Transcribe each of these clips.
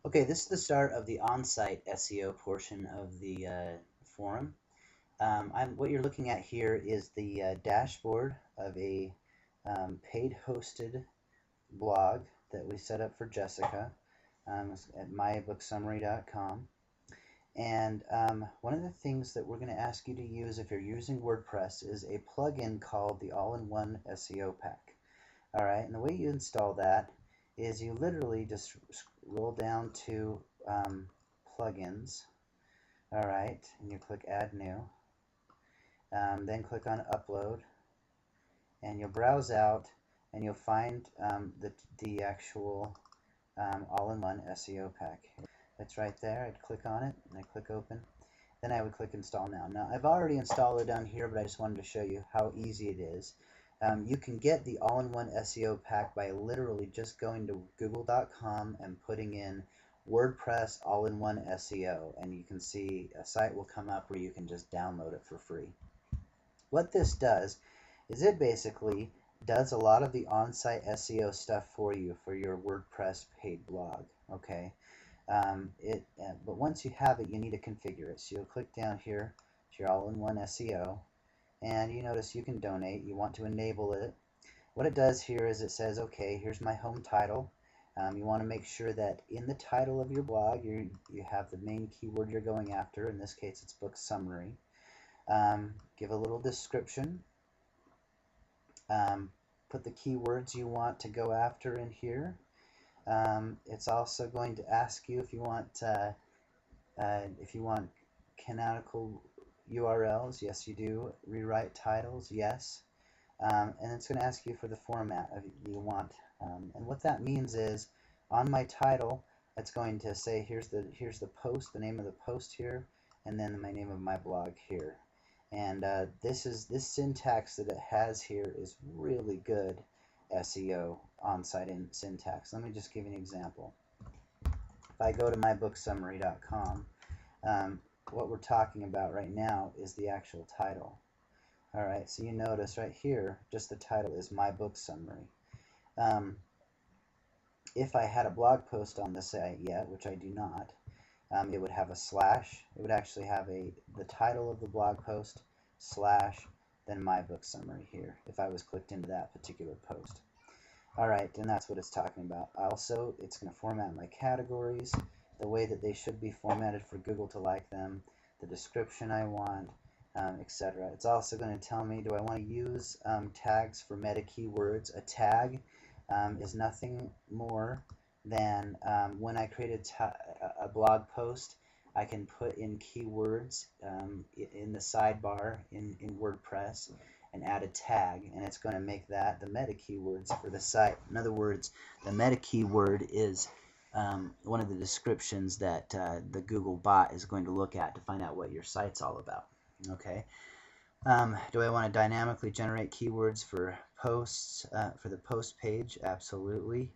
Okay, this is the start of the on-site SEO portion of the forum. What you're looking at here is the dashboard of a paid hosted blog that we set up for Jessica at mybooksummary.com. And one of the things that we're going to ask you to use if you're using WordPress is a plugin called the All-in-One SEO Pack. All right, and the way you install that is you literally just scroll down to plugins. All right, and you click Add New. Then click on Upload, and you'll browse out, and you'll find the actual all-in-one SEO pack. It's right there. I'd click on it, and I click Open. Then I would click Install Now. Now, I've already installed it down here, but I just wanted to show you how easy it is. You can get the all-in-one SEO pack by literally just going to google.com and putting in WordPress all-in-one SEO, and you can see a site will come up where you can just download it for free. What this does is it basically does a lot of the on-site SEO stuff for you for your WordPress paid blog. Okay, but once you have it, you need to configure it. So you'll click down here to your all-in-one SEO, and you notice you can donate. You want to enable it. What it does here is it says, okay, here's my home title. You want to make sure that in the title of your blog you have the main keyword you're going after. In this case, it's book summary. Give a little description. Put the keywords you want to go after in here. It's also going to ask you if you want canonical URLs. Yes, you do. Rewrite titles. Yes. And it's going to ask you for the format you want. And what that means is, on my title, it's going to say here's the post, the name of the post here, and then my name of my blog here. And this syntax that it has here is really good SEO on-site syntax. Let me just give you an example. If I go to mybooksummary.com, what we're talking about right now is the actual title. All right, so you notice right here, just the title is My Book Summary. If I had a blog post on the site yet, which I do not, it would have a slash. It would actually have the title of the blog post slash then My Book Summary here if I was clicked into that particular post. All right, and that's what it's talking about. Also, it's going to format my categories the way that they should be formatted for Google to like them, the description I want, etc. It's also going to tell me, do I want to use tags for meta keywords? A tag is nothing more than when I create a blog post, I can put in keywords in the sidebar in WordPress and add a tag, and it's going to make that the meta keywords for the site. In other words, the meta keyword is one of the descriptions that the Google bot is going to look at to find out what your site's all about. Okay. Do I want to dynamically generate keywords for posts for the post page? Absolutely.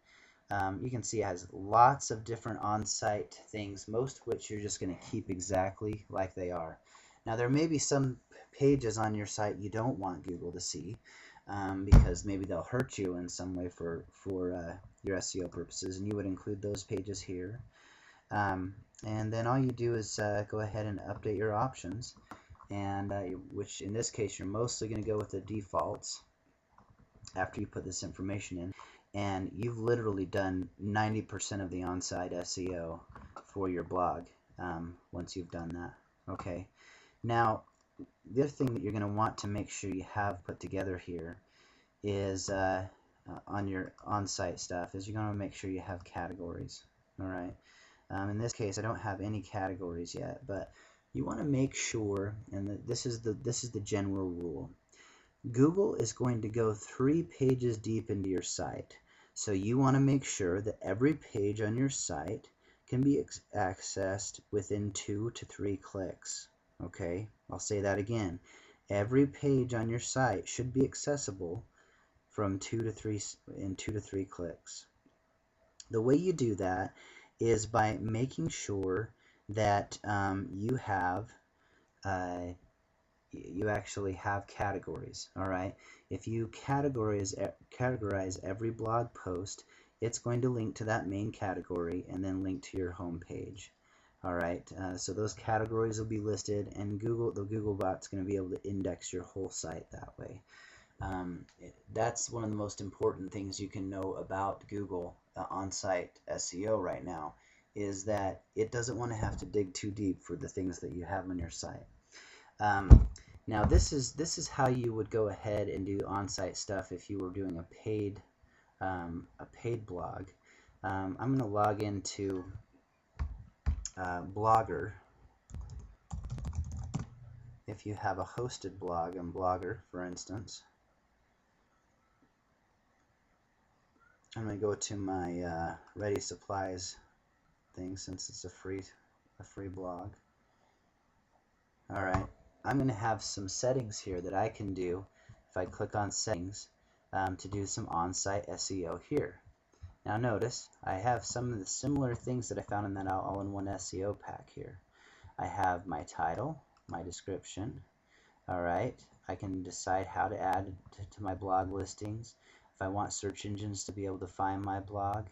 You can see it has lots of different on-site things, most of which you're just going to keep exactly like they are. Now, there may be some pages on your site you don't want Google to see because maybe they'll hurt you in some way for your SEO purposes, and you would include those pages here. And then all you do is go ahead and update your options, and which in this case you're mostly going to go with the defaults after you put this information in, and you've literally done 90% of the on-site SEO for your blog once you've done that. Okay, now the other thing that you're going to want to make sure you have put together here is on your on-site stuff is you're going to make sure you have categories. All right, in this case I don't have any categories yet, but you want to make sure, and this is the general rule. Google is going to go 3 pages deep into your site, so you want to make sure that every page on your site can be accessed within 2 to 3 clicks. Okay, I'll say that again. Every page on your site should be accessible from 2 to 3 clicks. The way you do that is by making sure that you actually have categories. All right, if you categorize every blog post it's going to link to that main category and then link to your home page. Alright, so those categories will be listed, and the Googlebot's going to be able to index your whole site that way. That's one of the most important things you can know about Google on-site SEO right now, is that it doesn't want to have to dig too deep for the things that you have on your site. Now this is how you would go ahead and do on-site stuff if you were doing a paid blog. I'm going to log into Blogger. If you have a hosted blog in Blogger, for instance, I'm going to go to my Ready Supplies thing, since it's a free blog. Alright, I'm going to have some settings here that I can do if I click on settings to do some on-site SEO here. Now notice I have some of the similar things that I found in that all-in-one SEO pack here. I have my title, my description. Alright, I can decide how to add to my blog listings. If I want search engines to be able to find my blog,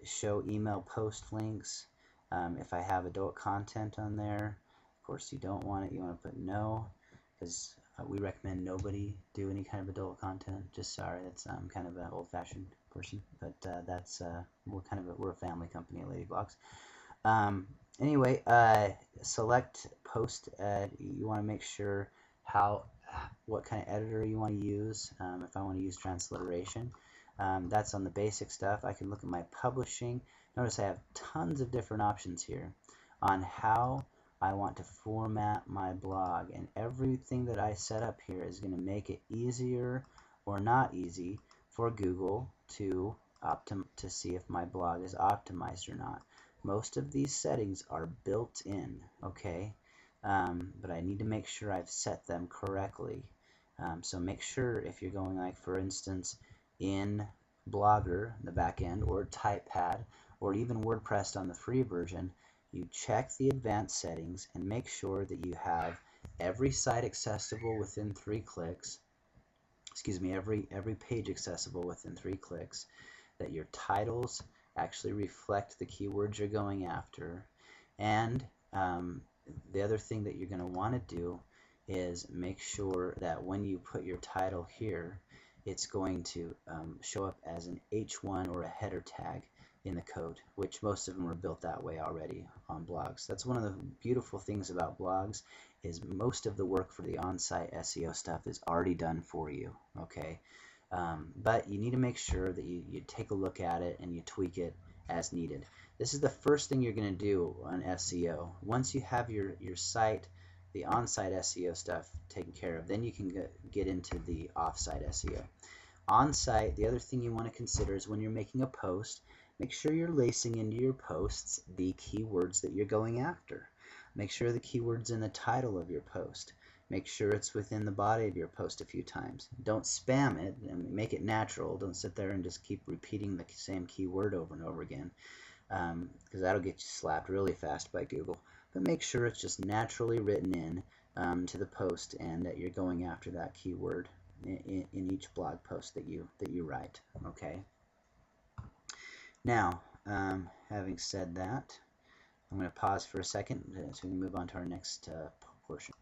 show email post links. If I have adult content on there, of course you don't want it, you want to put no, because we recommend nobody do any kind of adult content. Just sorry, that's kind of an old-fashioned person, but that's we're a family company at Ladyblogs. Anyway, select post. You want to make sure what kind of editor you want to use. If I want to use transliteration, that's on the basic stuff. I can look at my publishing. Notice I have tons of different options here on how I want to format my blog, and everything that I set up here is going to make it easier or not easy for Google to see if my blog is optimized or not. Most of these settings are built in, okay? But I need to make sure I've set them correctly. So make sure if you're going, like for instance, in Blogger, the back end, or TypePad, or even WordPress on the free version, you check the advanced settings and make sure that you have every site accessible within 3 clicks. Excuse me, every page accessible within 3 clicks. That your titles actually reflect the keywords you're going after, and the other thing that you're going to want to do is make sure that when you put your title here, it's going to show up as an H1 or a header tag in the code, which most of them are built that way already on blogs. That's one of the beautiful things about blogs, is most of the work for the on-site SEO stuff is already done for you, okay? But you need to make sure that you take a look at it and you tweak it as needed. This is the first thing you're going to do on SEO. Once you have your site, the on-site SEO stuff taken care of, then you can get into the off-site SEO. On-site, the other thing you want to consider is when you're making a post, make sure you're lacing into your posts the keywords that you're going after. Make sure the keyword's in the title of your post. Make sure it's within the body of your post a few times. Don't spam it, and make it natural. Don't sit there and just keep repeating the same keyword over and over again, because that'll get you slapped really fast by Google. But make sure it's just naturally written in to the post, and that you're going after that keyword in each blog post that you write. Okay. Now, having said that, I'm going to pause for a second so we can move on to our next portion.